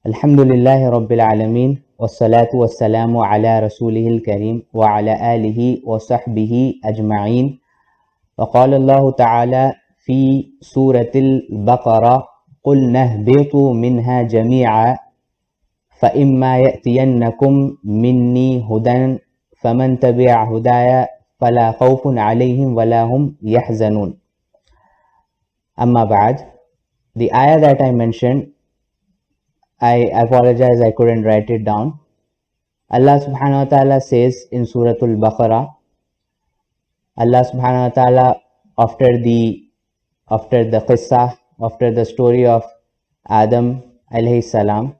Alhamdulillahi Rabbil Alameen wassalatu wassalamu ala rasulihil kareem wa ala alihi wa sahbihi ajma'een. وقال الله تعالى في سورة البقرة قلنا اهبطوا منها جميعا فإما يأتينكم مني هدى فمن تبع هدايا فلا خوف عليهم ولا هم يحزنون. Amma ba'd. The ayah that I mentioned, I apologize I couldn't write it down. Allah subhanahu wa ta'ala says in Surah Al-Baqarah, Allah subhanahu wa ta'ala after the qissah, after the story of Adam alayhi salam,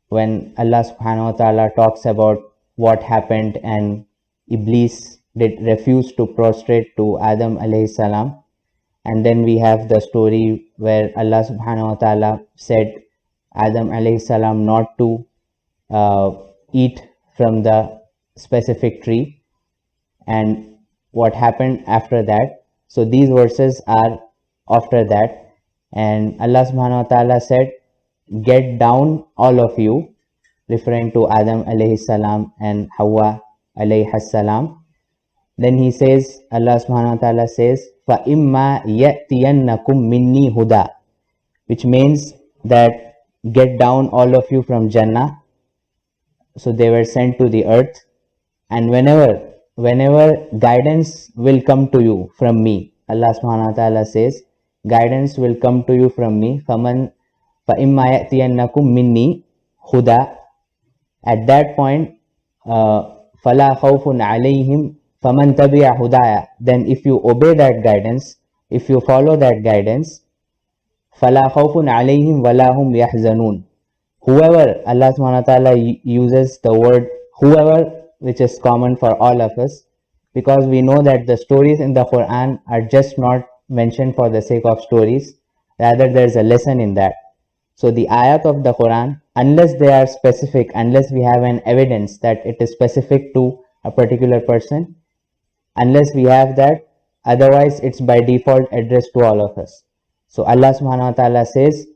when Allah subhanahu wa ta'ala talks about what happened and Iblis did refuse to prostrate to Adam alayhi salam, and then we have the story where Allah subhanahu wa ta'ala said Adam alayhi salam not to eat from the specific tree, and what happened after that. So these verses are after that, and Allah subhanahu wa ta'ala said, get down all of you, referring to Adam alayhi salam and Hawa alayhi salam. Then he says, Allah subhanahu wa ta'ala says, فَإِمَّا يَأْتِيَنَّكُمْ مِنِّي هُدَى, which means that get down all of you from Jannah. So they were sent to the earth, and whenever guidance will come to you from me, Allah subhanahu wa ta'ala says, guidance will come to you from me. فَإِمَّا يَأْتِيَنَّكُمْ مِنِّي هُدَى. At that point, فَلَا خَوْفٌ عَلَيْهِمْ فَمَنْ تَبِعَ هُدَايَ. Then if you obey that guidance, if you follow that guidance, فَلَا خَوْفٌ عَلَيْهِمْ وَلَا هُمْ يَحْزَنُونَ. Whoever, Allah subhanahu wa ta'ala uses the word whoever, which is common for all of us, because we know that the stories in the Quran are just not mentioned for the sake of stories, rather there is a lesson in that. So the ayat of the Quran, unless they are specific, unless we have an evidence that it is specific to a particular person, unless we have that, otherwise it's by default addressed to all of us. So Allah subhanahu wa ta'ala says,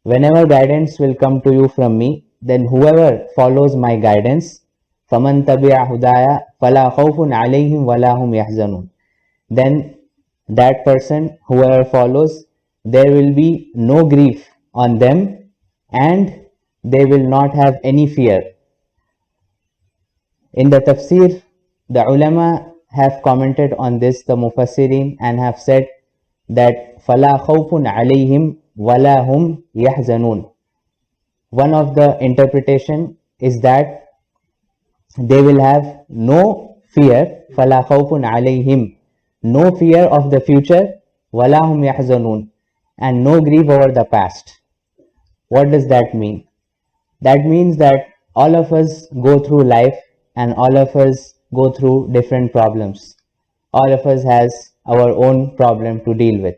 whenever guidance will come to you from me, then whoever follows my guidance, فَمَنْ تَبِعَ هُدَايَ فَلَا خَوْفٌ عَلَيْهِمْ وَلَا هُمْ يَحْزَنُونَ. Then that person, whoever follows, there will be no grief on them and they will not have any fear. In the tafsir, the ulama have commented on this, the mufassirin, and have said that فَلَا خَوْفٌ عَلَيْهِمْ وَلَا هُمْ يَحْزَنُونَ. One of the interpretation is that they will have no fear, فَلَا خَوْفٌ عَلَيْهِمْ, no fear of the future, وَلَا هُمْ يَحْزَنُونَ, and no grief over the past. What does that mean? That means that all of us go through life and all of us go through different problems. All of us has our own problem to deal with.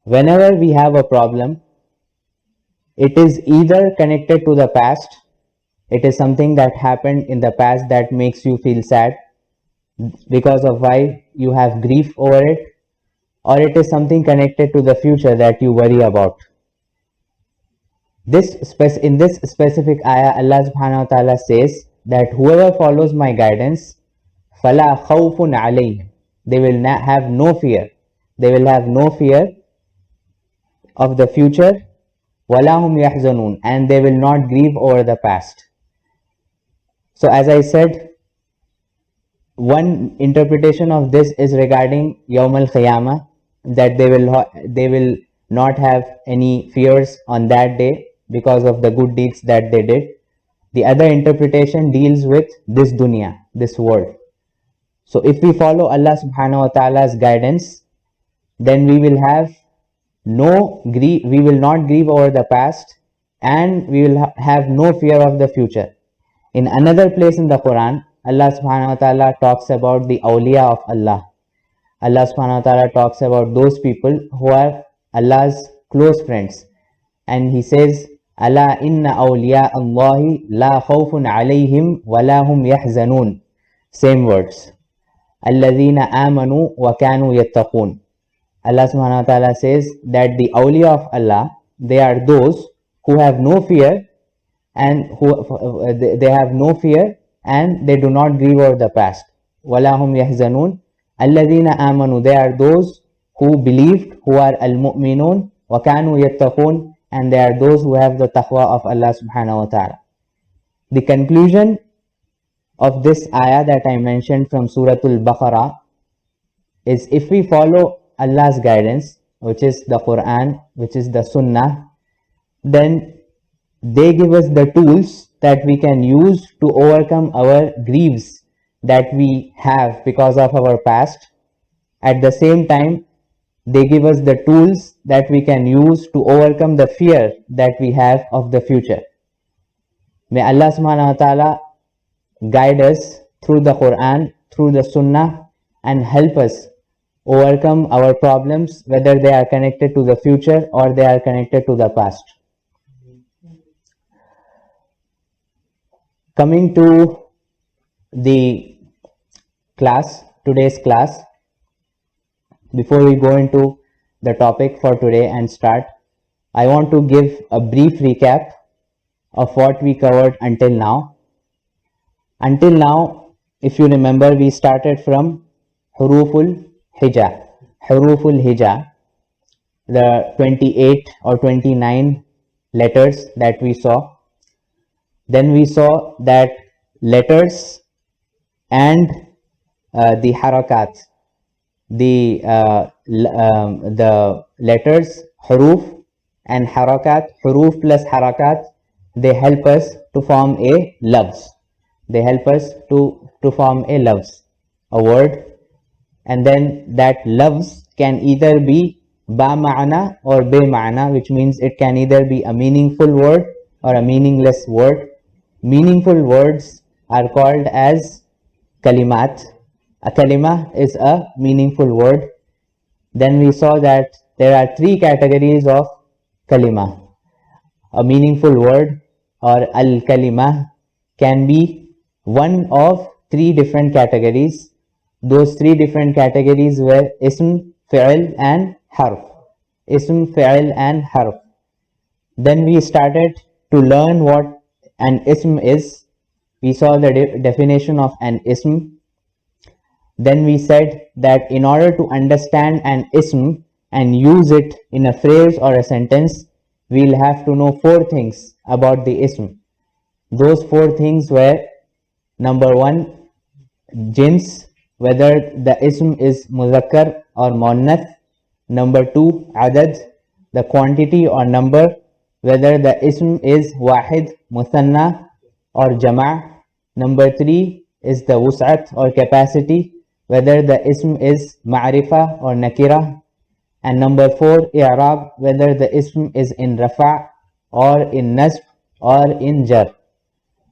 Whenever we have a problem, it is either connected to the past, it is something that happened in the past that makes you feel sad, because of why you have grief over it, or it is something connected to the future that you worry about. In this specific ayah, Allah subhanahu wa ta'ala says that whoever follows my guidance, فَلَا خَوْفٌ عَلَيْهِمْ, they will have no fear. They will have no fear of the future, وَلَا هُمْ يَحْزَنُونَ, and they will not grieve over the past. So as I said, one interpretation of this is regarding Yawm al-Qiyamah, that they will not have any fears on that day because of the good deeds that they did. The other interpretation deals with this dunya, this world. So if we follow Allah subhanahu wa ta'ala's guidance, then we will have no grief, we will not grieve over the past, and we will have no fear of the future. In another place in the Quran, Allah subhanahu wa ta'ala talks about the awliya of Allah. Allah subhanahu wa ta'ala talks about those people who are Allah's close friends. And He says, Ala inna awliya Allahi la khawfun alayhim wa la hum yahzanun. Same words. Alladhina amanu wa kanu yattaqun. Allah subhanahu wa ta'ala says that the awliya of Allah, they are those who have no fear, and they have no fear and they do not grieve over the past. وَلَا هُمْ يَحْزَنُونَ الَّذِينَ آمَنُوا, they are those who believed, who are al-mu'minun, وَكَانُوا يَتَّقُونَ, and they are those who have the taqwa of Allah subhanahu wa ta'ala. The conclusion of this ayah that I mentioned from Surah Al-Baqarah is, if we follow Allah's guidance, which is the Quran, which is the Sunnah, then they give us the tools that we can use to overcome our griefs that we have because of our past. At the same time, they give us the tools that we can use to overcome the fear that we have of the future. May Allah subhanahu wa ta'ala guide us through the Quran, through the Sunnah, and help us overcome our problems, whether they are connected to the future or they are connected to the past. Coming to the class, today's class, before we go into the topic for today and start, I want to give a brief recap of what we covered until now. Until now, if you remember, we started from Huruful Hija. Huruful Hija, the 28 or 29 letters that we saw. Then we saw that letters and the harakat, the letters, huruf and harakat, huruf plus harakat, they help us to form a lafz. They help us to form a lafz, a word, and then that lafz can either be ba ma'ana or be ma'ana, which means it can either be a meaningful word or a meaningless word. Meaningful words are called as kalimat. A kalima is a meaningful word. Then we saw that there are three categories of kalima. A meaningful word, or al-kalima, can be one of three different categories. Those three different categories were ism, fi'l and harf. Ism, fi'l and harf. Then we started to learn what an ism is. We saw the definition of an ism. Then we said that in order to understand an ism and use it in a phrase or a sentence, we'll have to know four things about the ism. Those four things were: number one, jins, whether the ism is muzakkar or muannath. Number two, adad, the quantity or number, whether the ism is wahid, muthanna or jama'. Number three is the wus'at or capacity, whether the ism is ma'rifa or nakira. And number four, i'rab, whether the ism is in rafa' or in nasb or in jar.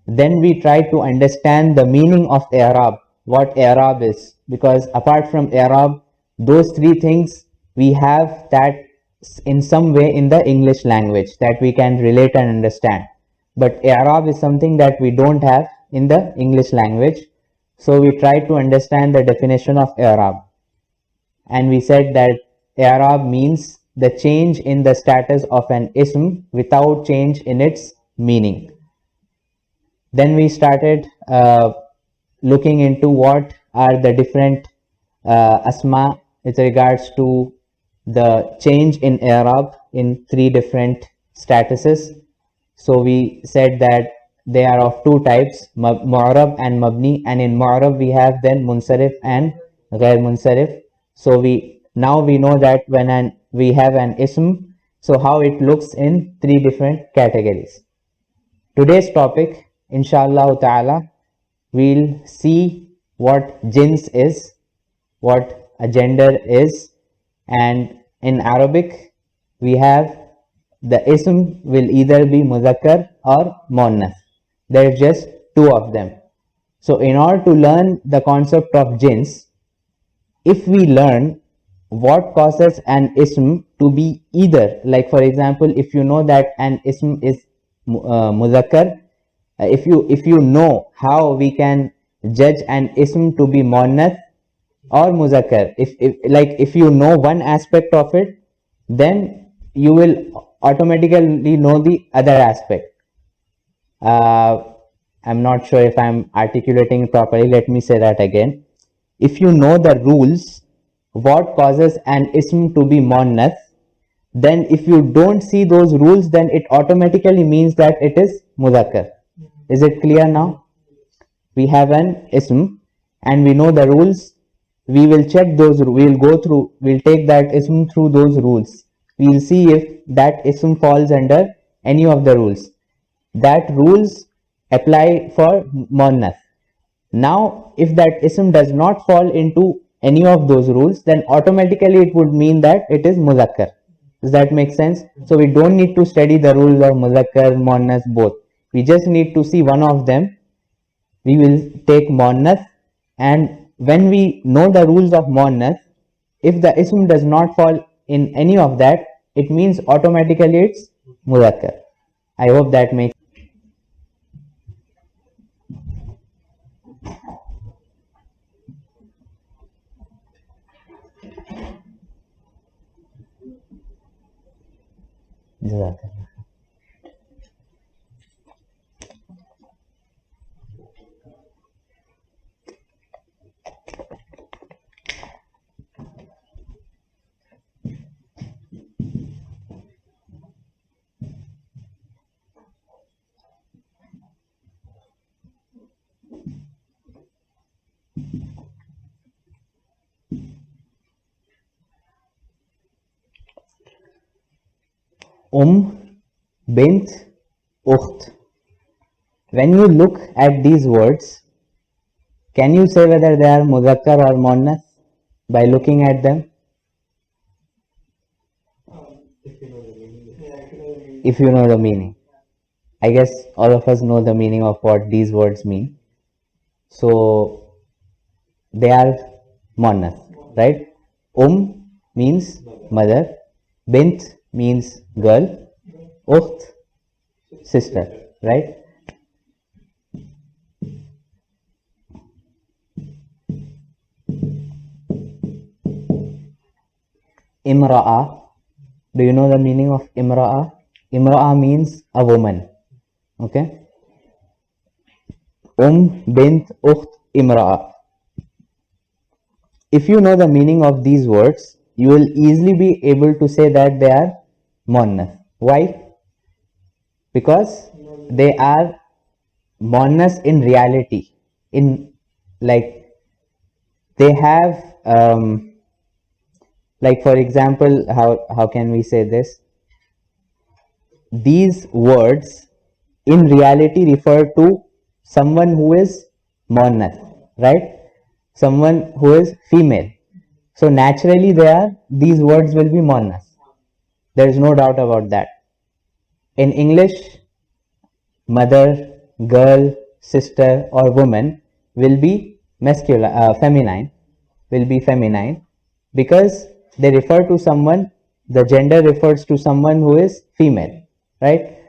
Then we try to understand the meaning of i'rab, what i'rab is, because apart from i'rab, those three things we have that in some way in the English language that we can relate and understand. But i'rab is something that we don't have in the English language. So we try to understand the definition of i'rab. And we said that i'rab means the change in the status of an ism without change in its meaning. Then we started looking into what are the different asma with regards to the change in i'rab in three different statuses. So we said that they are of two types, mu'rab and mabni, and in mu'rab we have then munsarif and ghair munsarif. So now we know that when we have an ism, so how it looks in three different categories. Today's topic, inshallah ta'ala, we'll see what jins is, what a gender is, and in Arabic we have the ism will either be muzakkar or muannath. There are just two of them. So in order to learn the concept of jins, if we learn what causes an ism to be either, like for example, if you know that an ism is muzakkar, if you know how we can judge an ism to be muannath or muzakkar, if you know one aspect of it, then you will automatically know the other aspect. I'm not sure if I'm articulating it properly. Let me say that again. If you know the rules, what causes an ism to be muannath, then if you don't see those rules, then it automatically means that it is mudhakkar. Is it clear now? We have an ism and we know the rules. We will check those, we'll go through, we'll take that ism through those rules. We'll see if that ism falls under any of the rules. That rules apply for muannath. Now, if that ism does not fall into any of those rules, then automatically it would mean that it is muzakkar. Does that make sense? So we don't need to study the rules of muzakkar, muannath, both. We just need to see one of them. We will take muannath, and when we know the rules of muannath, if the ism does not fall in any of that, it means automatically it's muzakkar. I hope that makes sense. Bint, ukht. When you look at these words, can you say whether they are muzakkar or muannath by looking at them? If you know the meaning. I guess all of us know the meaning of what these words mean. So they are muannath, right? Means mother, bint means girl, ukht sister, right? Imra'a. Do you know the meaning of imra'a? Imra'a means a woman. Okay. Bint, ukht, imra'a. If you know the meaning of these words, you will easily be able to say that they are muannath. Why? Because they are muannath in reality. In like they have like for example, how can we say this? These words in reality refer to someone who is muannath, right? Someone who is female. So naturally these words will be muannath. There is no doubt about that. In English, mother, girl, sister or woman will be feminine, will be feminine because they refer to someone, the gender refers to someone who is female, right?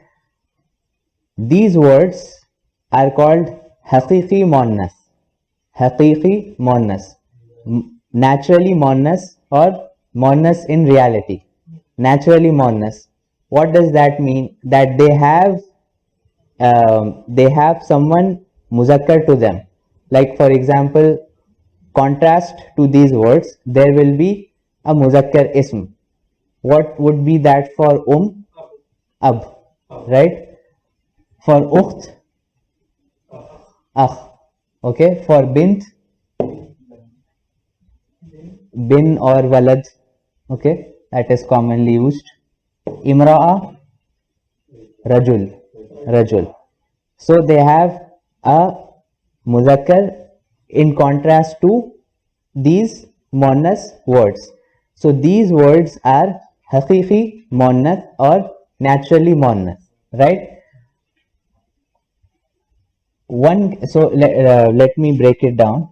These words are called haqiqi muannath. Haqiqi muannath. Naturally muannath or muannath in reality. Naturally muannath. What does that mean? That they have someone muzakkar to them. Like for example, contrast to these words, there will be a muzakkar ism. What would be that for ab, right? For ukht, akh. Okay, for bint, bin or walad. Okay, that is commonly used. Imra'a, rajul. So they have a muzakkar in contrast to these muannath words. So these words are haqiqi muannath or naturally muannath, right? So let me break it down.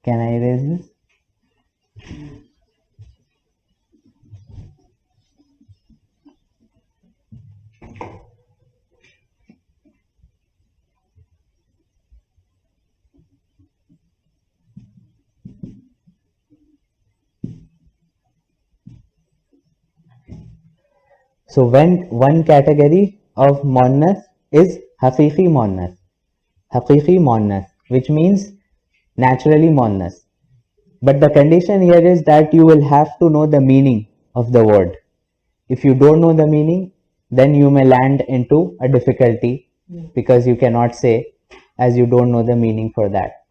Can I erase this? So when one category of muannath is haqiqi muannath, which means naturally muannath. But the condition here is that you will have to know the meaning of the word. If you don't know the meaning, then you may land into a difficulty because you cannot say as you don't know the meaning for that.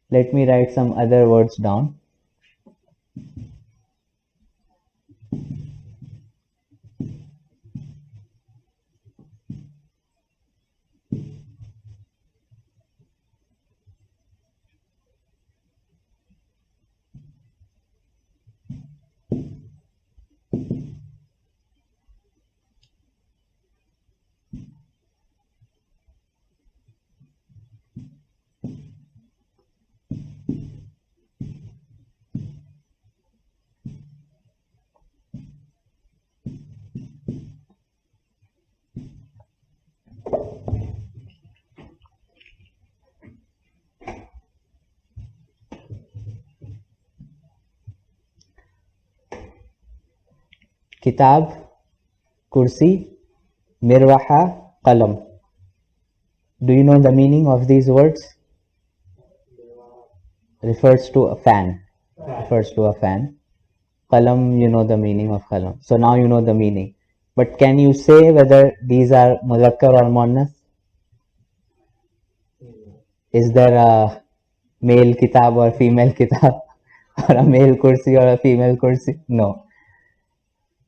Let me write some other words down. Kitab, kursi, mirwaha, qalam. Do you know the meaning of these words? Refers to a fan. Refers to a fan. Qalam, you know the meaning of qalam. So now you know the meaning. But can you say whether these are muzakkar or muannath? Is there a male kitab or female kitab? Or a male kursi or a female kursi? No.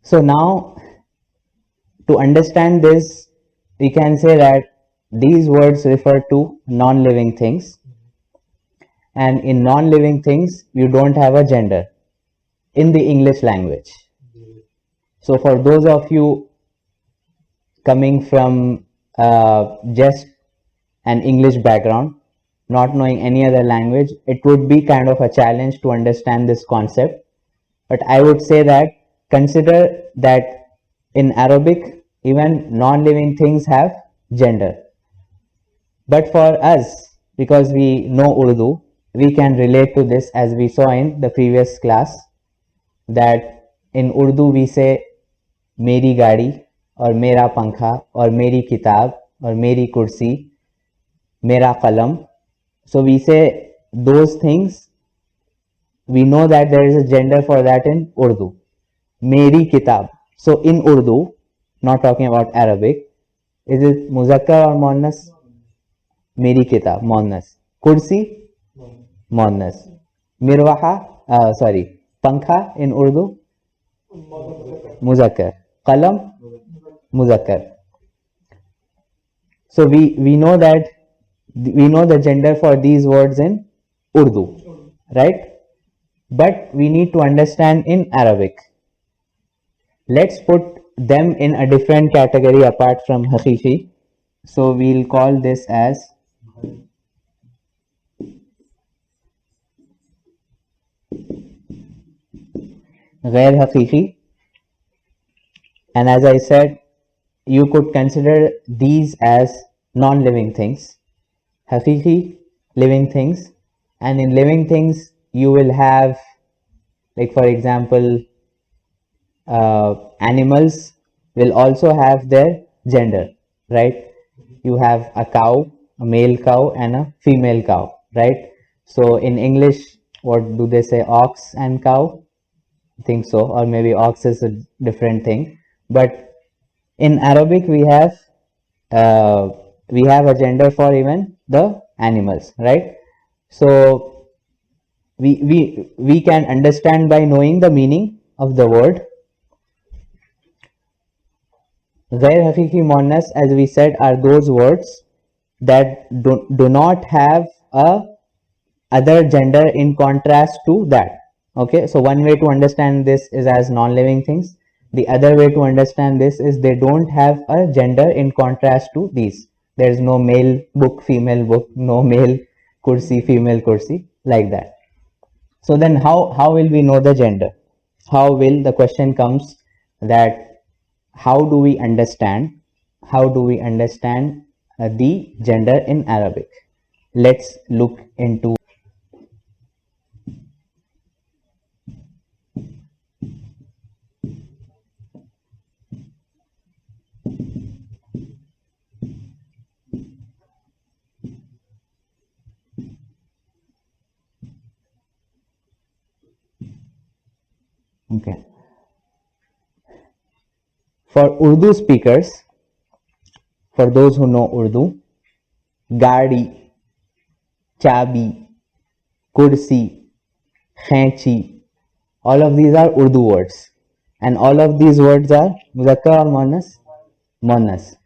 So now, to understand this, we can say that these words refer to non-living things. And in non-living things, you don't have a gender in the English language. So for those of you coming from just an English background, not knowing any other language, it would be kind of a challenge to understand this concept. But I would say that consider that in Arabic, even non-living things have gender. But for us, because we know Urdu, we can relate to this as we saw in the previous class, that in Urdu we say meri gaadi or mera pankha or meri kitab or meri kursi, mera qalam. So we say those things, we know that there is a gender for that in Urdu. Meri kitab. So in Urdu, not talking about Arabic, is it muzakkar or muannas? Meri kitab, muannas. Kursi, muannas. Mirwaha, pankha in Urdu, muzakkar. Qalam, muzakkar. So we know that we know the gender for these words in Urdu, right? But we need to understand in Arabic. Let's put them in a different category apart from haqiqi. So we'll call this as ghair haqiqi. And as I said, you could consider these as non-living things. Haqiqi, living things. And in living things, you will have, like for example, animals will also have their gender, right? You have a cow, a male cow and a female cow, right? So in English, what do they say? Ox and cow? I think so, or maybe ox is a different thing. But in Arabic, we have a gender for even the animals, right? So we can understand by knowing the meaning of the word. Ghair haqiqi muannas, as we said, are those words that do not have a other gender in contrast to that. Okay, so one way to understand this is as non-living things. The other way to understand this is they don't have a gender in contrast to these. There is no male book, female book, no male kursi, female kursi, like that. So then how will we know the gender? How will the question comes that how do we understand the gender in Arabic? Let's look into. Okay, for Urdu speakers, for those who know Urdu, gadi, chabi, kursi, khainchi, all of these are Urdu words, and all of these words are muzakkar or muannas? Muannas.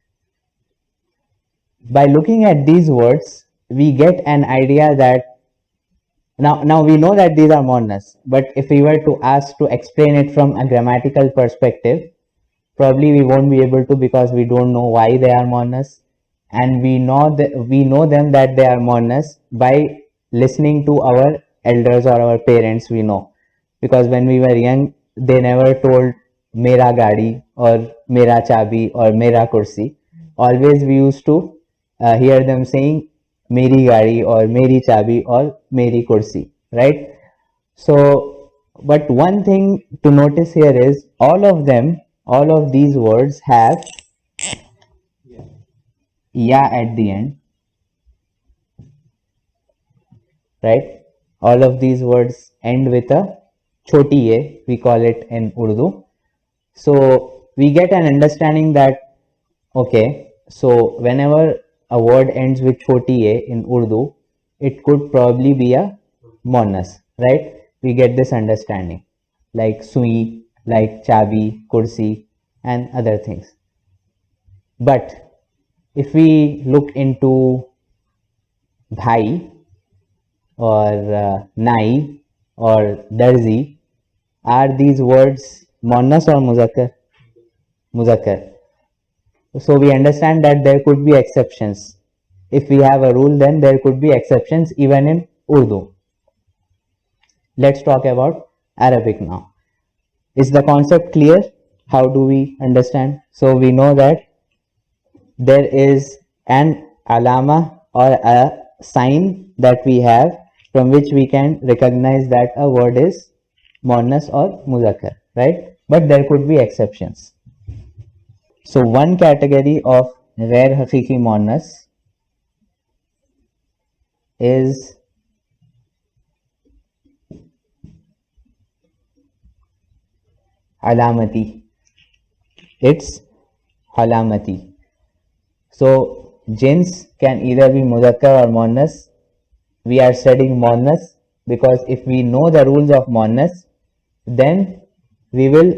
By looking at these words, we get an idea that now we know that these are muannas, but if we were to ask to explain it from a grammatical perspective, probably we won't be able to, because we don't know why they are muannas, and we know them that they are muannas by listening to our elders or our parents. We know, because when we were young, they never told mera gadi or mera chabi or mera kursi. Always we used to hear them saying meri gadi or meri chabi or meri kursi, right? So, but one thing to notice here is all of these words have ya at the end, right? All of these words end with a choti a, we call it in Urdu. So, we get an understanding that, okay, so whenever a word ends with choti a in Urdu, it could probably be a monas, right? We get this understanding, like sui, like chabi, kursi, and other things. But if we look into bhai or nai or darzi, are these words monas or muzakkar? Muzakkar. So we understand that there could be exceptions. If we have a rule, then there could be exceptions even in Urdu. Let's talk about Arabic now. Is the concept clear? How do we understand? So we know that there is an alama or a sign that we have from which we can recognize that a word is muannas or muzakkar, right? But there could be exceptions. So one category of rare hakiki muannas is alamati. It's alamati. So jins can either be muzakkar or muannas. We are studying muannas because if we know the rules of muannas, then we will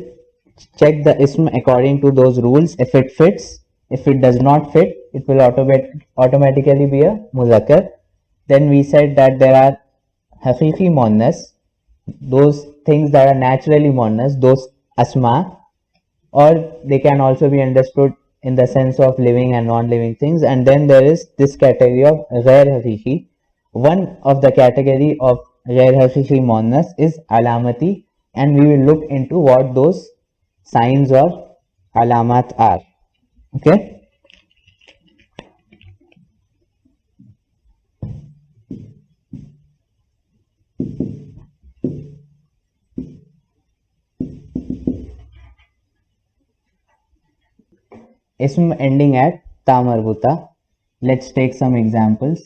check the ism according to those rules. If it fits, if it does not fit, it will automatically be a muzakkar. Then we said that there are hafifi muannas, those things that are naturally muannas, those asma, or they can also be understood in the sense of living and non-living things. And then there is this category of ghair haqiqi. One of the category of ghair haqiqi muannas is alamati, and we will look into what those signs or alamat are. Okay. Ism ending at ta marbuta. Let's take some examples.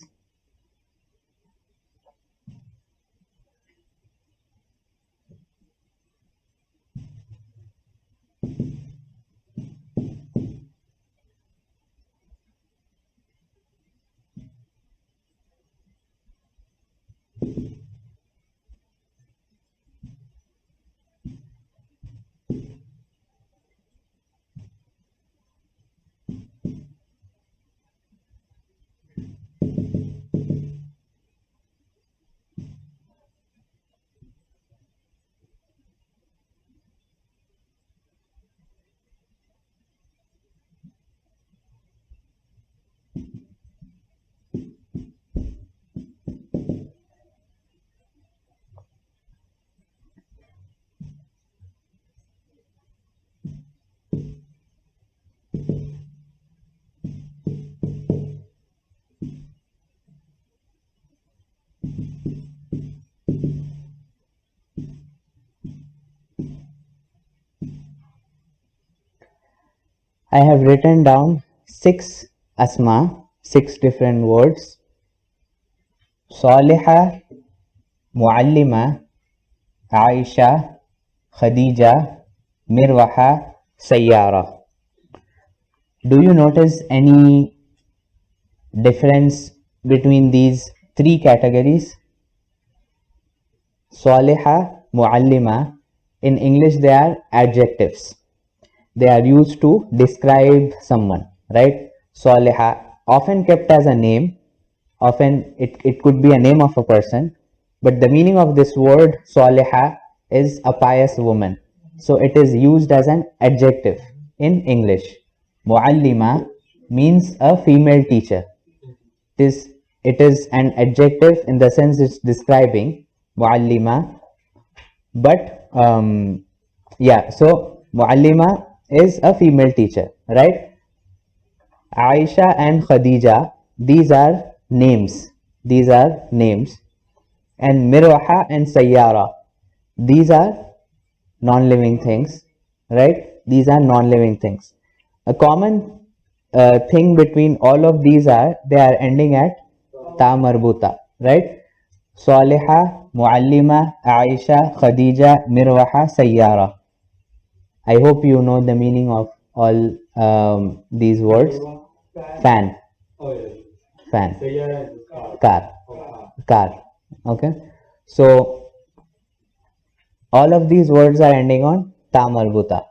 I have written down 6 asma, 6 different words: Saliha, Muallima, Aisha, Khadija, Mirwaha, Sayyara. Do you notice any difference between these 3 categories? Saliha, Muallima, in English they are adjectives. They are used to describe someone, right? Saliha, often kept as a name, often it could be a name of a person, but the meaning of this word Saliha is a pious woman. So it is used as an adjective in English. Muallima means a female teacher. It is an adjective in the sense it's describing Muallima, but so Muallima is a female teacher, right? Aisha and Khadija, these are names. These are names. And Mirwaha and Sayyara, these are non-living things, right? These are non-living things. A common thing between all of these are they are ending at ta marbuta, right? Saliha, Muallima, Aisha, Khadija, Mirwaha, Sayyara. I hope you know the meaning of all these words. Fan, fan, car, car. Okay. So all of these words are ending on ta marbuta.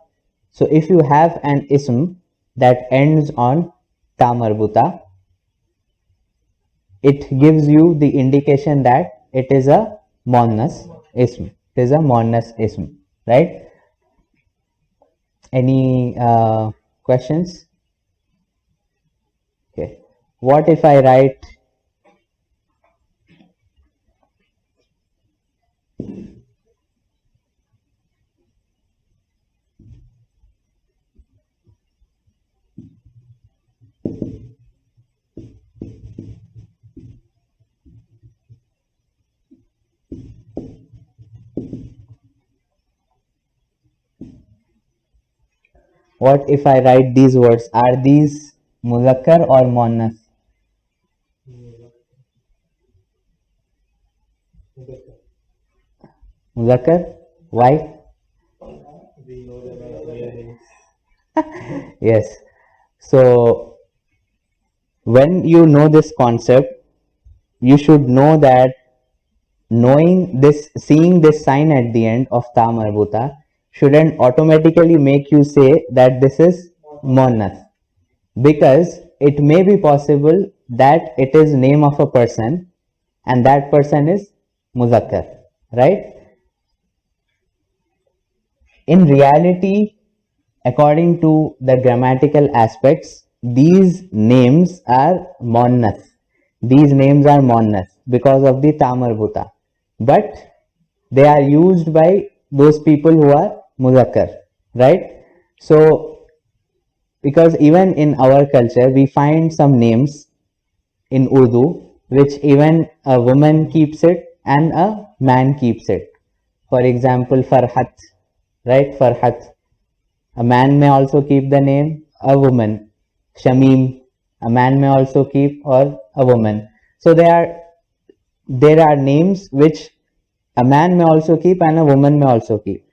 So if you have an ism that ends on ta marbuta, it gives you the indication that it is a muannas ism. It is a muannas ism, right? Any questions? Okay. What if I write these words? Are these muzakkar or muannas? Muzakkar? Why? Yes. So when you know this concept, you should know that seeing this sign at the end of ta marbuta shouldn't automatically make you say that this is muannas, because it may be possible that it is name of a person and that person is muzakkar, right? In reality, according to the grammatical aspects, these names are muannas. These names are muannas because of the ta marbuta, but they are used by those people who are muzakkar, right? So because even in our culture we find some names in Urdu which even a woman keeps it and a man keeps it. For example, Farhat, right? Farhat. A man may also keep the name, a woman. Shamim, a man may also keep, or a woman. So there are names which a man may also keep and a woman may also keep.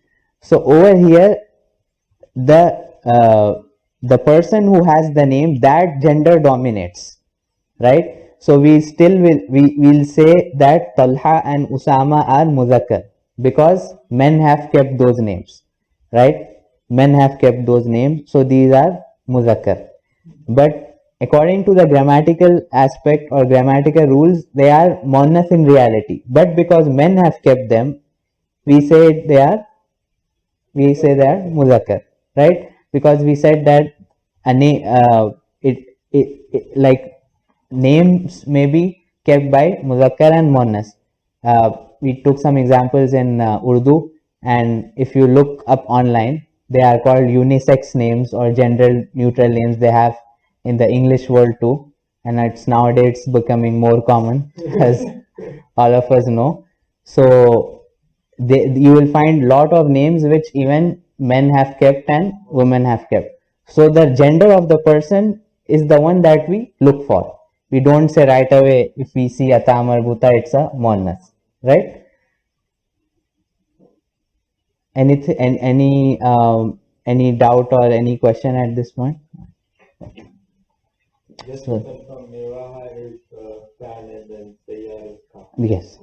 So over here, the person who has the name, that gender dominates, right? So we will say that Talha and Usama are muzakkar because men have kept those names, right? Men have kept those names, so these are muzakkar. But according to the grammatical aspect or grammatical rules, they are muannas in reality. But because men have kept them, we say they are muzakkar, right? Because we said that like names may be kept by muzakkar and muannas. We took some examples in Urdu, and if you look up online, they are called unisex names or gender neutral names. They have in the English world too, and it's nowadays becoming more common as all of us know. So you will find lot of names which even men have kept and women have kept. So the gender of the person is the one that we look for. We don't say right away if we see a ta marbuta, it's a muannas, right? Any doubt or any question at this point? Just to confirm, Miraha is Fan and then Sayyar is Ka. Yes.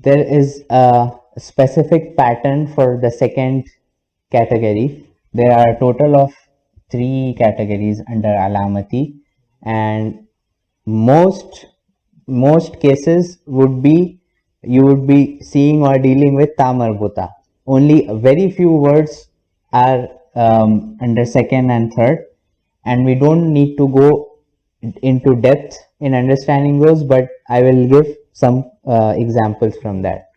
There is a specific pattern for the second category. There are a total of three categories under alamati, and most most cases would be you would be seeing or dealing with tamarbuta. Only very few words are under second and third, and we don't need to go into depth in understanding those, but I will give some examples from that.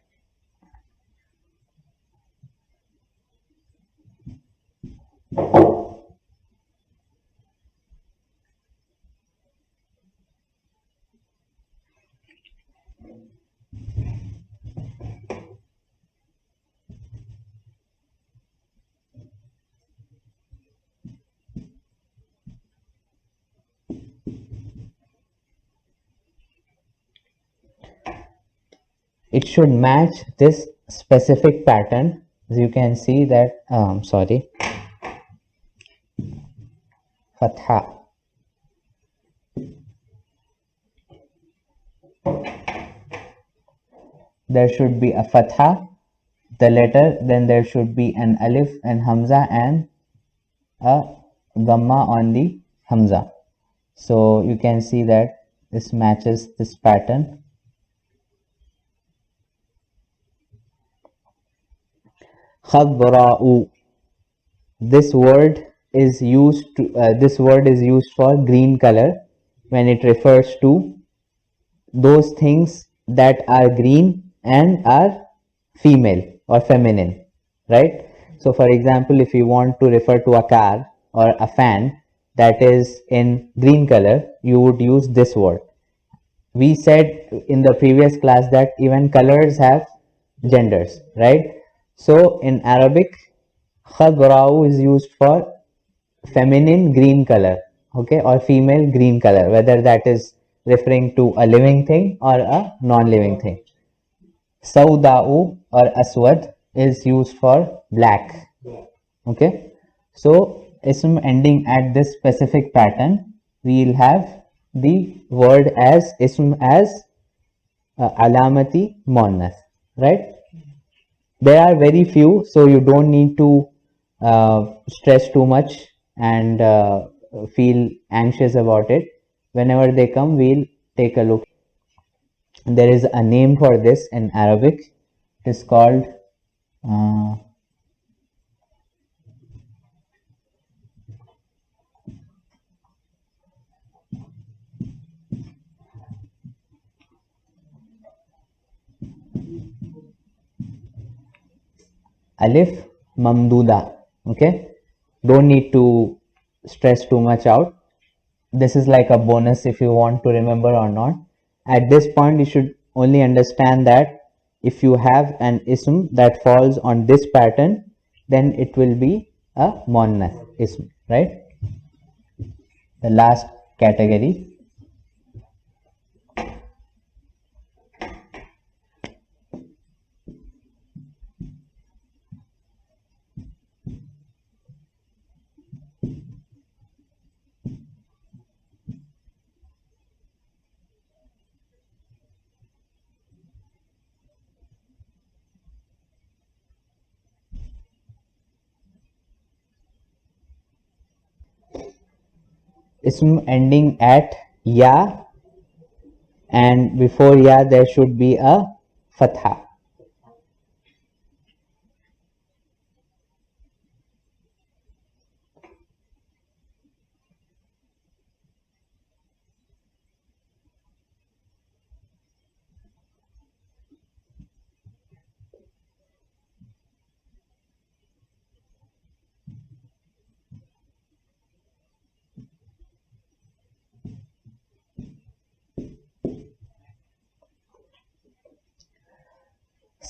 It should match this specific pattern. As you can see that, sorry, fatha. There should be a fatha, the letter, then there should be an alif and hamza and a dhamma on the hamza. So you can see that this matches this pattern. Khadra'u. This word is used for green color when it refers to those things that are green and are female or feminine, right? So for example, if you want to refer to a car or a fan that is in green color, you would use this word. We said in the previous class that even colors have genders, right? So in Arabic, khadra'u is used for feminine green color, okay, or female green color, whether that is referring to a living thing or a non-living thing. Sauda'u or aswad is used for black, okay. So ism ending at this specific pattern, we will have the word as ism as alamati muannas, right? There are very few, so you don't need to stress too much and feel anxious about it. Whenever they come, we'll take a look. There is a name for this in Arabic. It is called uh, alif mamduda. Okay, don't need to stress too much out. This is like a bonus if you want to remember or not. At this point, you should only understand that if you have an ism that falls on this pattern, then it will be a muannas ism, right? The last category. Ism ending at ya, and before ya there should be a fatha.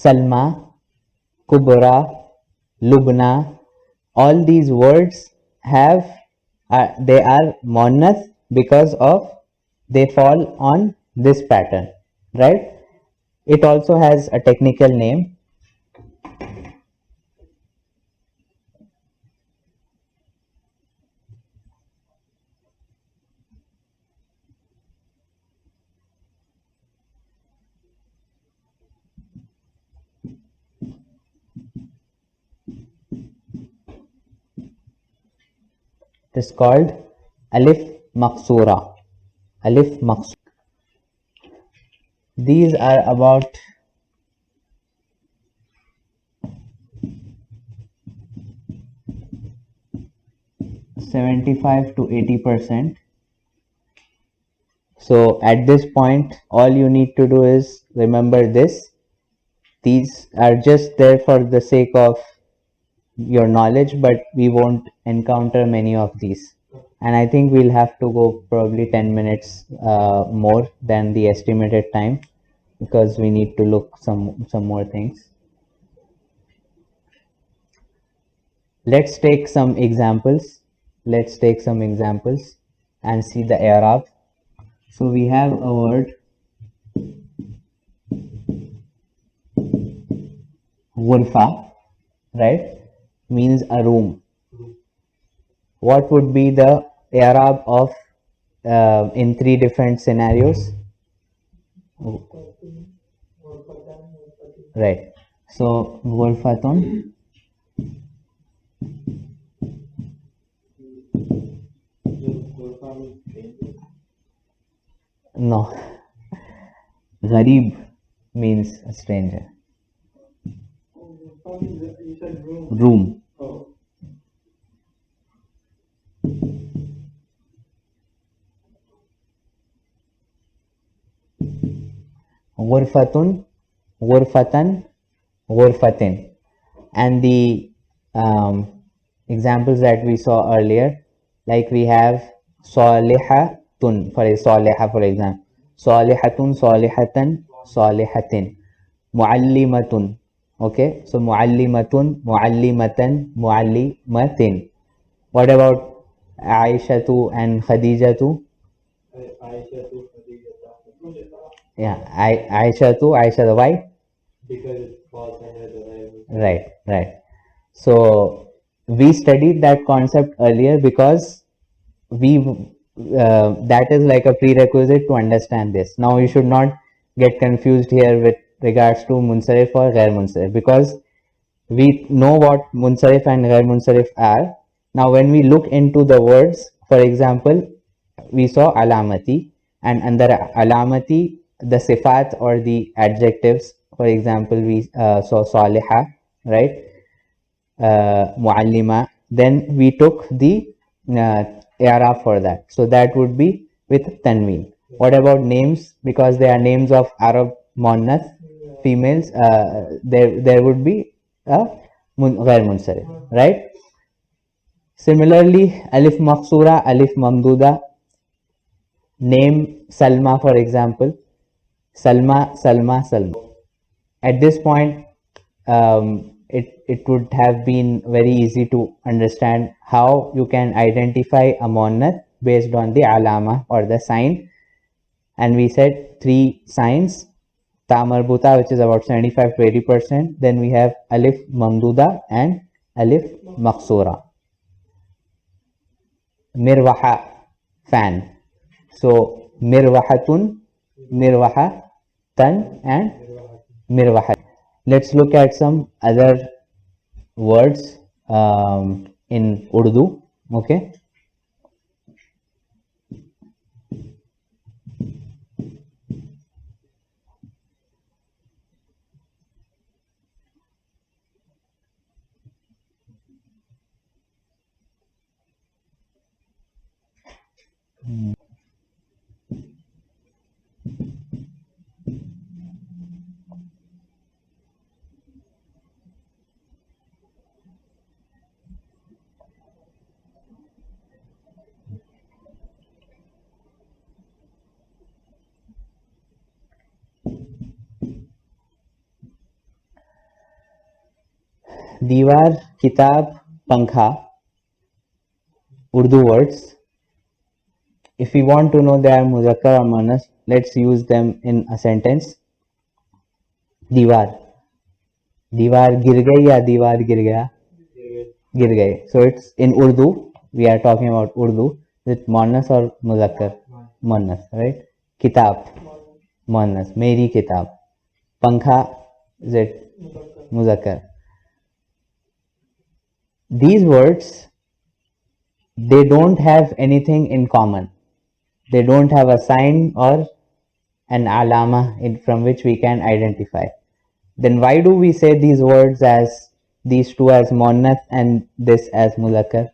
Salma, Kubra, Lubna, all these words have they are muannath because of they fall on this pattern, right? It also has a technical name. It is called alif maksura. Alif maksura. These are about 75 to 80%. So at this point, all you need to do is remember this. These are just there for the sake of your knowledge, but we won't encounter many of these. And I think we'll have to go probably 10 minutes more than the estimated time because we need to look some more things. Let's take some examples. Let's take some examples and see the i'rab. So we have a word ghurfa, right? Means a room. What would be the i'rab of in three different scenarios? Right. So ghurfatun, no. Gharib means a stranger. Room. Ghurfatun, ghurfatan, ghurfatin. And the examples that we saw earlier, like we have salihatun for saliha, for example, salihatun, salihatan, salihatin, muallimatun. Okay, so muallimatun, muallimatan, muallimatin. What about Aishatu and Khadijatu? Yeah, Aishatu, Aisha, why? Because it falls under the name. Right, right. So we studied that concept earlier because we that is like a prerequisite to understand this. Now you should not get confused here with regards to munsarif or ghair munsarif because we know what munsarif and ghair munsarif are. Now when we look into the words, for example, we saw alamati, and under alamati the sifat or the adjectives, for example we saw saliha, right? Muallima. Then we took the i'rab for that. So that would be with tanween. What about names? Because they are names of Arab muannath females, there would be a ghair munsarif, right? Similarly, alif maqsura, alif mamduda. Name Salma, for example. Salma, Salma, Salma. At this point, it would have been very easy to understand how you can identify a muannath based on the alama or the sign. And we said three signs: ta marbuta, which is about 75 to 80%. Then we have alif mamduda and alif maqsura. Mirwaha, fan. So mirwahatun, mirwahatan, and mirwahat. Let's look at some other words in Urdu. Okay. दीवार, किताब, पंखा, Urdu words. If we want to know they are muzakkar or muannas, let's use them in a sentence. दीवार, दीवार गिर गई या दीवार गिर गया? गिर गए. So it's in Urdu. We are talking about Urdu. Is it muannas or muzakkar? Muannas, right? किताब, muannas. मेरी किताब. पंखा, is it muzakkar? These words, they don't have anything in common. They don't have a sign or an alama from which we can identify. Then why do we say these words as these two as muannath and this as muzakkar?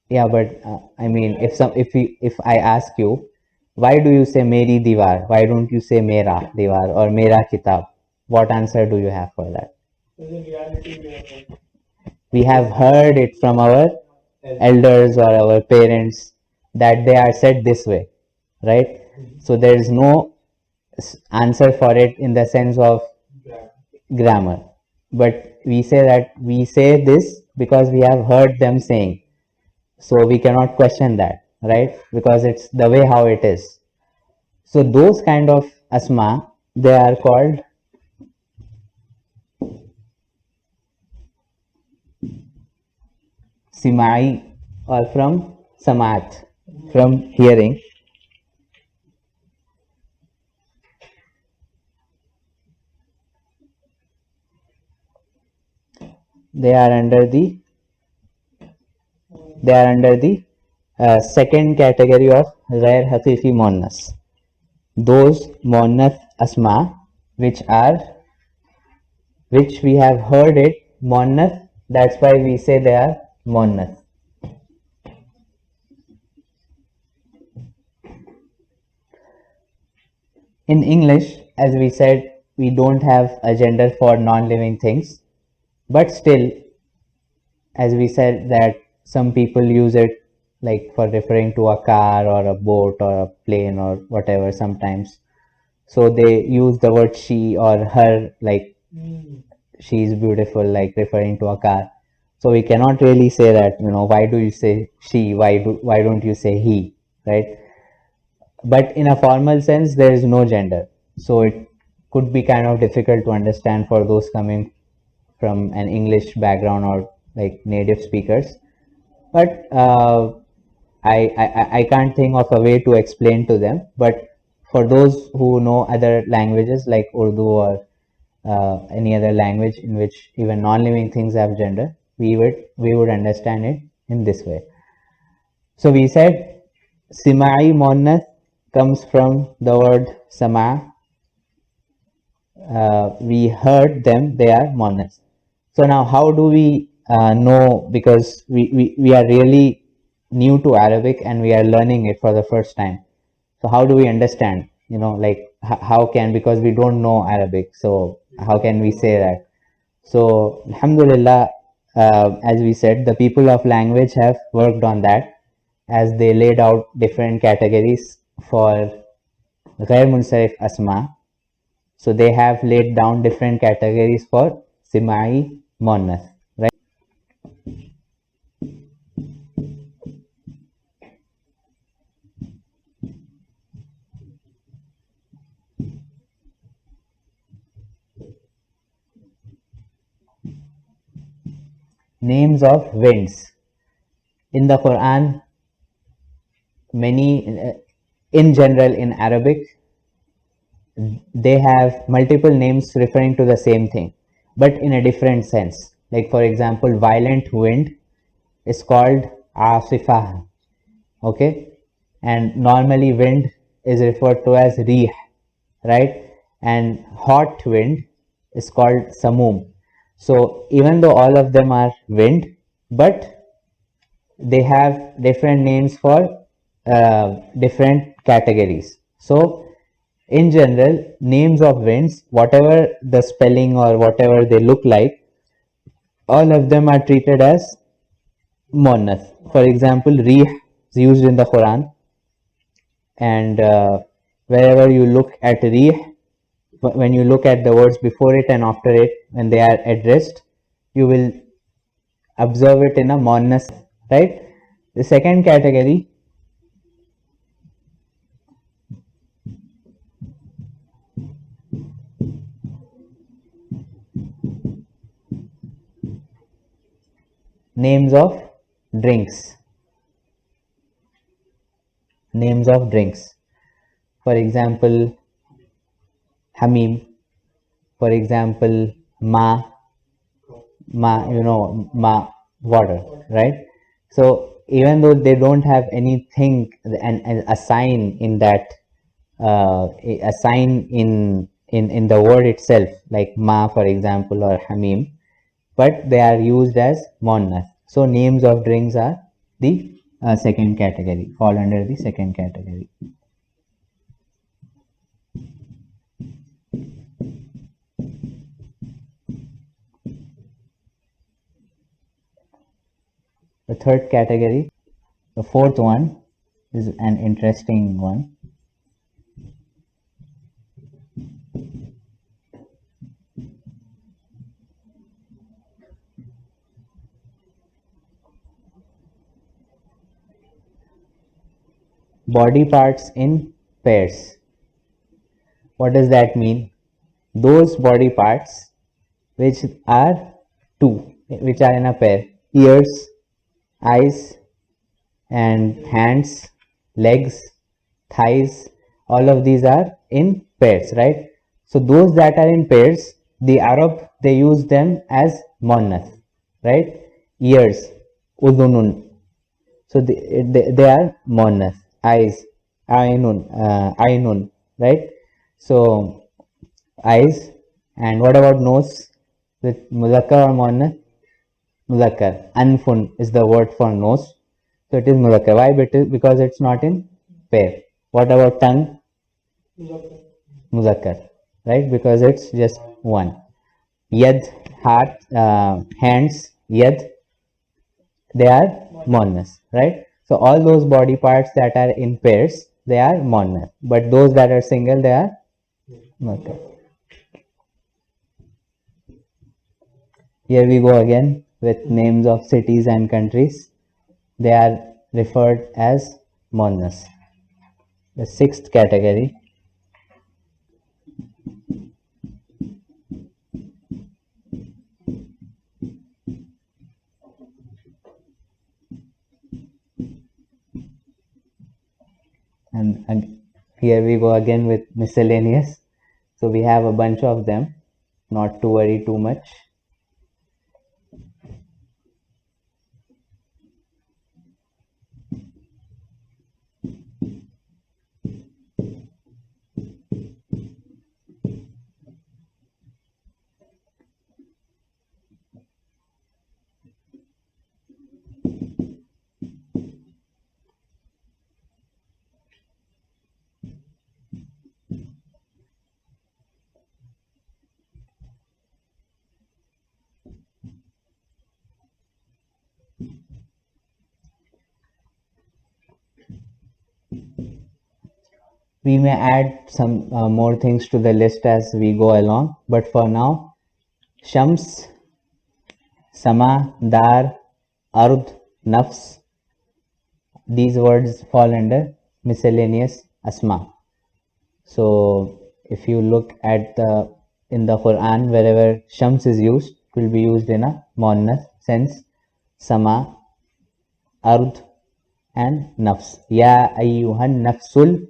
Yeah, but I mean, if I ask you, why do you say meri diwar? Why don't you say mera diwar or mera kitab? What answer do you have for that? We have heard it from our elders or our parents that they are said this way, right? So there is no answer for it in the sense of grammar, but we say that we say this because we have heard them saying, so we cannot question that, right? Because it's the way how it is. So those kind of asma, they are called simai, or from samat, from hearing. They are under the second category of ghair haqiqi muannas. Those muannas asma which we have heard it muannas, that's why we say they are muannas. In English, as we said, we don't have a gender for non-living things, but still, as we said, that some people use it like for referring to a car or a boat or a plane or whatever sometimes. So they use the word she or her, like she is beautiful, like referring to a car. So we cannot really say that, why do you say she? Why don't you say he, right? But in a formal sense, there is no gender. So it could be kind of difficult to understand for those coming from an English background or like native speakers. But I can't think of a way to explain to them. But for those who know other languages like Urdu or any other language in which even non-living things have gender, we would understand it in this way. So we said simai muannath comes from the word sama. We heard them, they are muannath. So now how do we know, because we are really new to Arabic and we are learning it for the first time. So how do we understand, like how can, because we don't know Arabic, so how can we say that? So alhamdulillah, as we said, the people of language have worked on that, as they laid out different categories for ghair munsarif asma. So they have laid down different categories for simai muannath, right? Names of winds. In the Quran, many, in general in Arabic, they have multiple names referring to the same thing, but in a different sense. Like for example, violent wind is called asifah, okay? And normally wind is referred to as rih, right? And hot wind is called samum. So even though all of them are wind, but they have different names for different categories. So in general, names of winds, whatever the spelling or whatever they look like, all of them are treated as muannath. For example, rih is used in the Quran, and wherever you look at rih, when you look at the words before it and after it, when they are addressed, you will observe it in a monas, right? The second category, names of drinks. Names of drinks. For example, Hamim. For example, ma, water, right? So even though they don't have anything and a sign in that, a sign in the word itself, like ma, for example, or Hamim, but they are used as monas. So names of drinks are the second category, fall under the second category. The third category, the fourth one, is an interesting one. Body parts in pairs. What does that mean? Those body parts which are two, which are in a pair: ears, eyes, and hands, legs, thighs, all of these are in pairs, right? So those that are in pairs, the Arab, they use them as muannath, right? Ears, udunun. So they are muannath. Eyes, ainun, right? So eyes. And what about nose? With muzakkar or muannath? Muzakkar. Anfun is the word for nose. So it is muzakkar. Why? Because it's not in pair. What about tongue? Muzakkar. Right? Because it's just one. Yad, heart, hands, yad, they are monas. Right? So all those body parts that are in pairs, they are monas. But those that are single, they are muzakkar. Here we go again with names of cities and countries. They are referred as monas. The sixth category, and here we go again with miscellaneous. So we have a bunch of them, not to worry too much. We may add some more things to the list as we go along, but for now, Shams, Sama, Dar, Ard, Nafs, these words fall under miscellaneous asma. So if you look at in the Quran, wherever Shams is used, it will be used in a muannath sense. Sama, Ard, and Nafs. Ya ayyuhan nafsul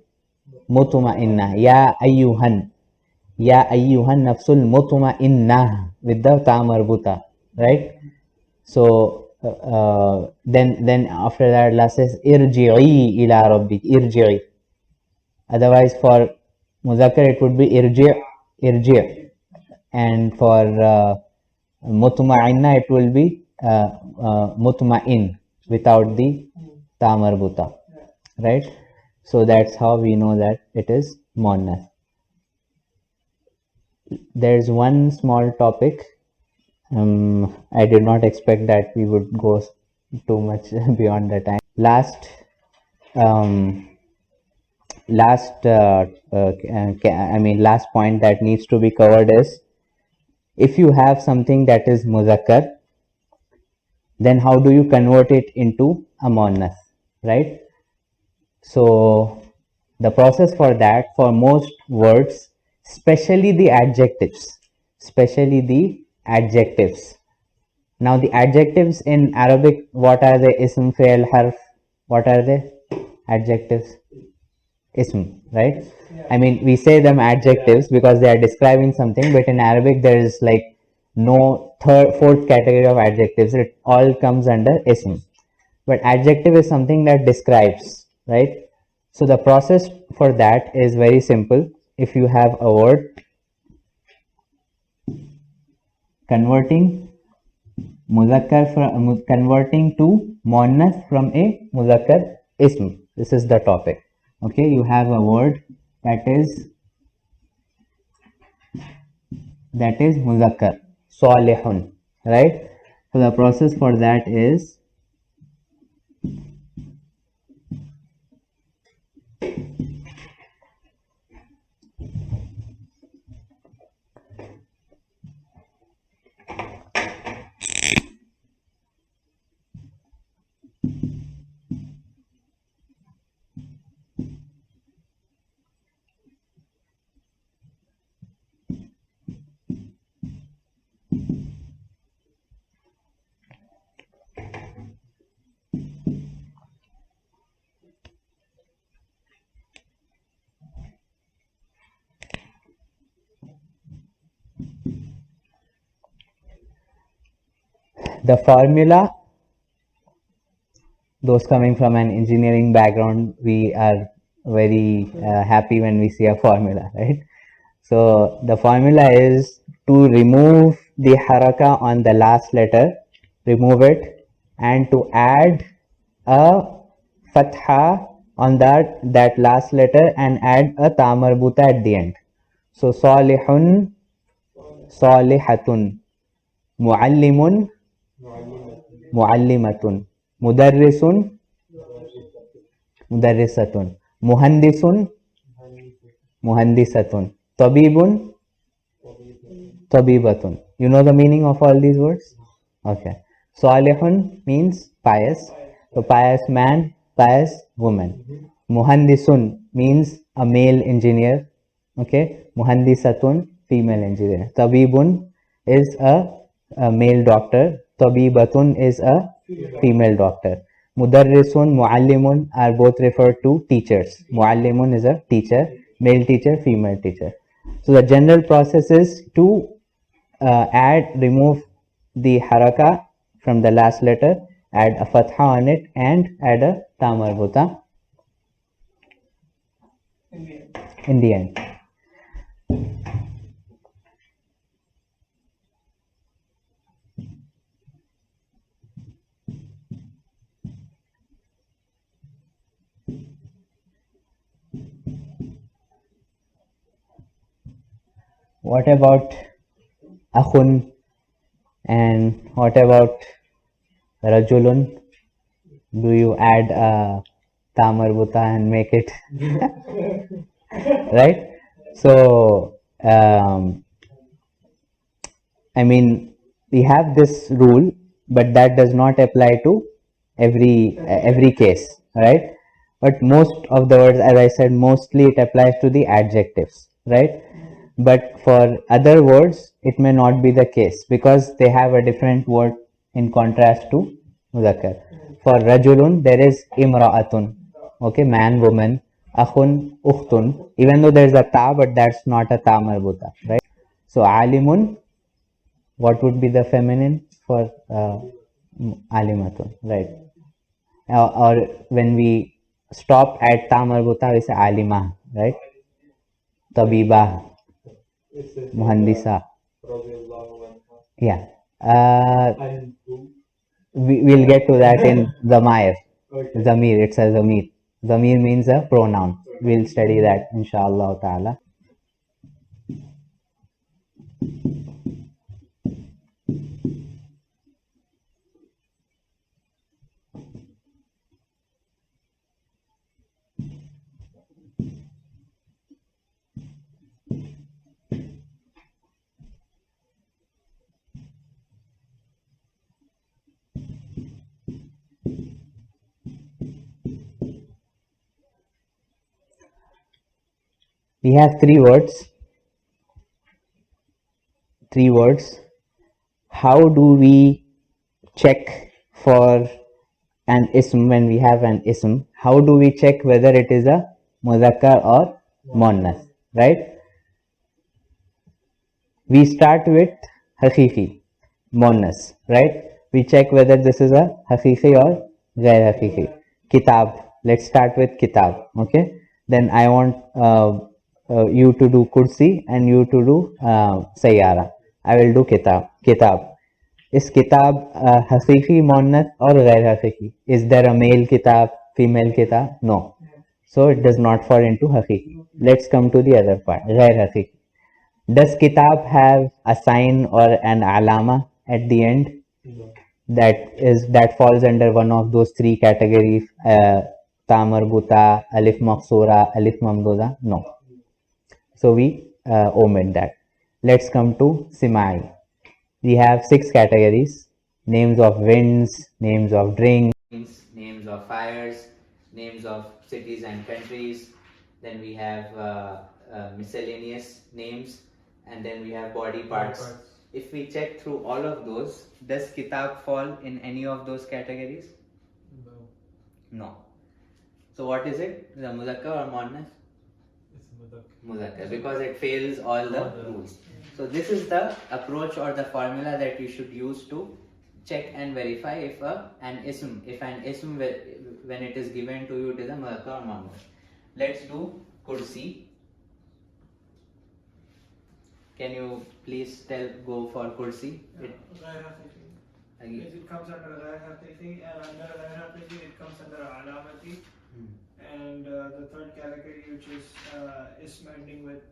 mutma'innah. Ya ayyuhan. Ya ayyuhan nafsul mutma'innah with the ta marbuta, right? So then after that Allah says irji'i ila rabbik, irji'i. Otherwise for muzakkar it would be irji', and for mutma'inna it will be mutma'in without the ta marbuta, right? So that's how we know that it is muannath. There's one small topic. I did not expect that we would go too much beyond the time. Last point that needs to be covered is if you have something that is muzakkar, then how do you convert it into a muannath, right? So the process for that, for most words, especially the adjectives. Now the adjectives in Arabic, what are they? Ism, fi'l, harf. What are they? Adjectives. Ism, right? I mean, we say them adjectives because they are describing something, but in Arabic there is like no fourth category of adjectives. It all comes under ism. But adjective is something that describes, right? So the process for that is very simple. If you have a word, converting converting to muannas from a muzakkar ism. This is the topic. Okay, you have a word that is muzakkar, salihun, right? So the process for that is the formula. Those coming from an engineering background, we are very happy when we see a formula, right? So the formula is to remove the haraka on the last letter, remove it, and to add a fatha on that last letter and add a ta marbuta at the end. So salihun, salihatun, muallimun, muallimatun, mudarrisun, mudarrisatun, muhandisun, muhandisatun, tabibun, tabibatun. You know the meaning of all these words? Okay. Salihun means pious. So pious man, pious woman. Muhandisun means a male engineer. Okay. Muhandisatun, female engineer. Tabibun is a male doctor. Tabibatun is a female doctor. Mudarrisun, muallimun are both referred to teachers. Muallimun is a teacher, male teacher, female teacher. So the general process is to remove the haraka from the last letter, add a fatha on it, and add a ta marbuta in the end. What about akhun, and what about rajulun? Do you add a ta marbuta and make it right? So I mean, we have this rule, but that does not apply to every case, right? But most of the words, as I said, mostly it applies to the adjectives, right? But for other words, it may not be the case because they have a different word in contrast to muzakkar. For rajulun, there is imra'atun, okay, man, woman, akhun, ukhtun, even though there is a ta, but that's not a ta marbuta, right? So alimun, what would be the feminine for alimatun, right? Or when we stop at ta marbuta, we say alima, right? Tabiba, muhandisa. Yeah. We'll get to that in Zamir. Zamir, it's a Zamir. Zamir means a pronoun. We'll study that inshallah ta'ala. We have three words. How do we check for an ism when we have an ism? How do we check whether it is a muzakkar or muannas? Right? We start with haqiqi, muannas. Right? We check whether this is a haqiqi or ghair haqiqi. Kitab. Let's start with kitab. Okay. Then I want you to do kursi and you to do sayyara. I will do kitab. Is kitab haqiqi, muannath or ghair haqiqi? Is there a male kitab, female kitab? No. So it does not fall into haqiqi. Let's come to the other part, ghair haqiqi. Does kitab have a sign or an alama at the end? That falls under one of those three categories, ta marbuta, alif maqsura, alif mamduda? No. So we omit that. Let's come to simai. We have 6 categories: names of winds, names of drinks, names of fires, names of cities and countries. Then we have miscellaneous names, and then we have body parts. If we check through all of those, does kitab fall in any of those categories? No. So what is it? The muzakkar or muannas? Muzakkar, because it fails all the rules. So this is the approach or the formula that you should use to check and verify if an ism when it is given to you, it is a muzakkar or muannas. Let's do kursi. Can you please go for kursi? It comes under ghair haqiqi, and under ghair haqiqi it comes under alamati. And the third category, which is ism ending with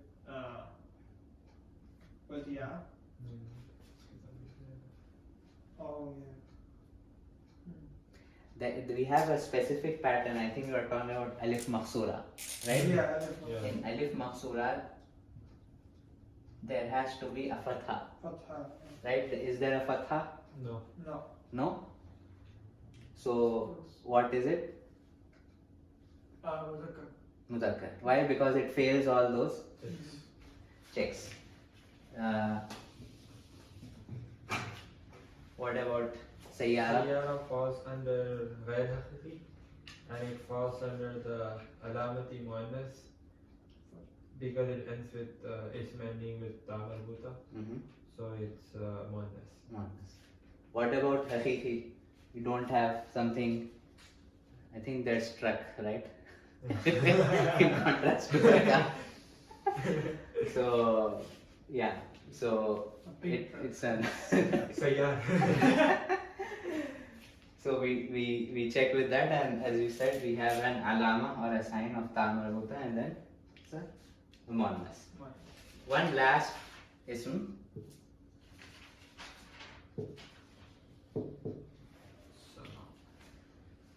ya. Oh yeah. We have a specific pattern. I think we are talking about alif maqsura, right? Yeah, alif maqsura. In alif maqsura, there has to be a fatha. Right? Is there a fatha? No. No? So, what is it? Muzakkar. Why? Because it fails all those checks. What about sayyara? Sayyara falls under ghair haqiqi, and it falls under the alamati muannas because it ends with ism ending with ta marbuta. So it's muannas. What about haqiqi? You don't have something. I think that's truck, right? In contrast to that. So yeah, so it's an Sayyara. so we check with that, and as you said, we have an alama or a sign of ta marbuta, and then it's a muannas. One last ism.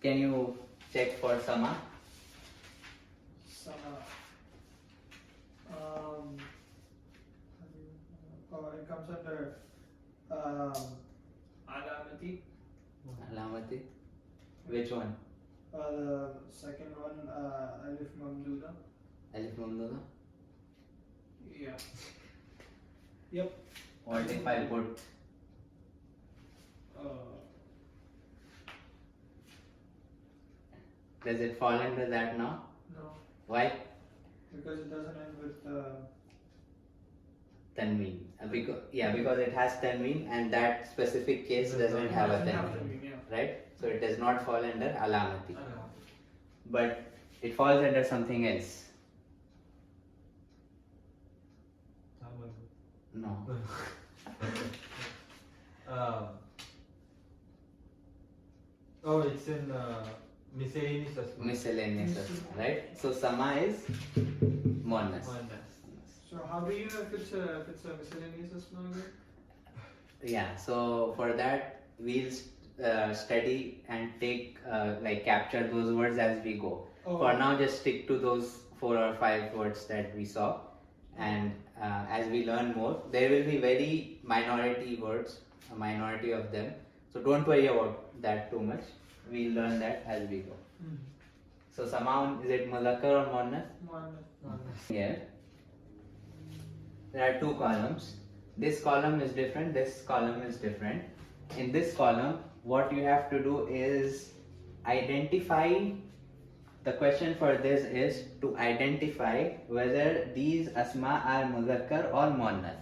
Can you check for sama? It comes under alamati. Alamati. Which one? The second one, alif mamduda. Alif mamduda. Yeah. Yep. What if I put? Does it fall under that now? No. Why? Because it doesn't end with Tanween. Because it has tanween, and that specific case doesn't have a tanween. Right? So it does not fall under alamati. But it falls under something else. No. It's in miscellaneous asma. Miscellaneous asma, right? So sama is muannas. So how do you know if it's a miscellaneous asma again? Yeah, so for that we'll study and take capture those words as we go. For now, just stick to those 4 or 5 words that we saw, and as we learn more, there will be very minority words, a minority of them. So don't worry about that too much. We'll learn that as we go. So Samaun, is it Muzakkar or Muannas? Muannas. Here, there are two columns. This column is different, this column is different. In this column, what you have to do is identify, the question for this is to identify whether these asma are muzakkar or muannath,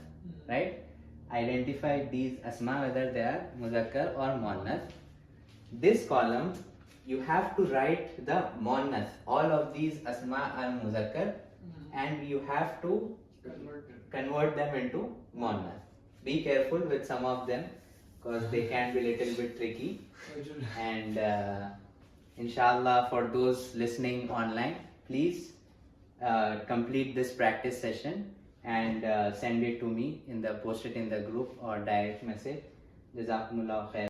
right? Identify these asma whether they are muzakkar or muannath. This column, you have to write the muannath. All of these asma are muzakkar and you have to convert them into muannath. Be careful with some of them because they can be little bit tricky. And inshallah, for those listening online, please complete this practice session and send it to me, post it in the group or direct message. Jazakumullah khair.